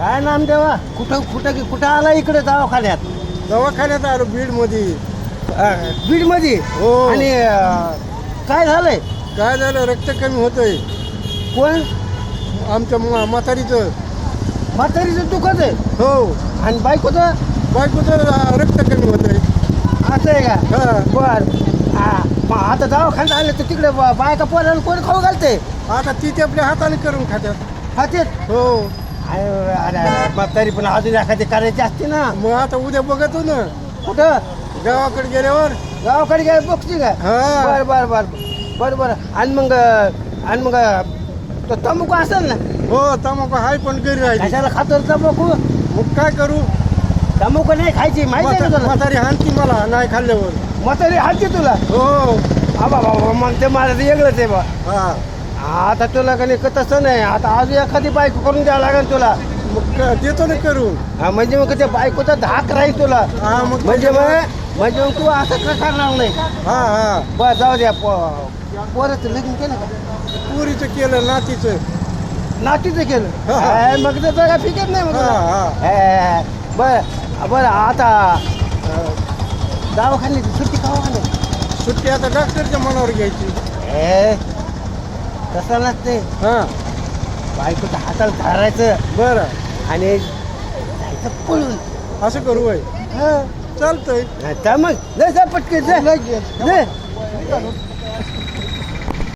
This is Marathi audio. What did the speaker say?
काय नाम देवा कुठं कुठं कुठं आला इकडे दवाखान्यात दवाखान्यात आलो बीडमध्ये. बीड मध्ये हो. आणि काय झालंय काय झालं, रक्त कमी होतंय कोण आमच्या म्हातारीचं. म्हातारीचं दुखत आहे हो, आणि बायकोचं बायकोचं रक्त कमी होतंय. असं आहे का हा. बर मग आता दवाखान्यात आले तर तिकडे बायका पोराला कोण खाऊ घालते आता ती ते आपल्या हाताने करून खात्यात. खातेत हो, अरे म्हातारी पण अजून एखादी करायची असते ना मग आता उद्या बघतो ना कुठं गावाकडे गेल्यावर. गावाकडे गेलं बघते का हा. बर बर बर बर बर आणि मग तो तंबाखू असेल ना हो, तमाखू हाय पण घरी राहिली. कशाला खातो रे तंबाखू मग काय करू, तंबाखू नाही खायची माहिती आहे ना तुला म्हातारी हाणती मला नाही खाल्ल्यावर. म्हातारी हातची तुला हो. बाबा बाबा मग ते मला ते वेगळंच आहे बा हा, आता तुला का नाही तसं नाही आता अजून एखादी बायको करून द्यावं लागेल तुला मग देतो ना करून. हा म्हणजे मग त्या बायकोचा धाक राहील तुला हा, मग म्हणजे मग तू असं का करणार नाही हा हा. बरं जाऊ द्या पोराचं लग्न केलं का पुरीचं केलं, नातीचं. नातीचं केलं हा, हा. मग त्याचं काय फिकर नाही मग हा, तुला. बरं बरं आता दवाखान्याची सुट्टी खावा नाही सुट्टी आता डॉक्टरच्या मनावर घ्यायची. तसं नसते हा, बायकोच्या हाताला धरायचं बरं, आणि जायचं पळून असं करू बाई. चालतंय. नाही तर मग लय जा पटके जा.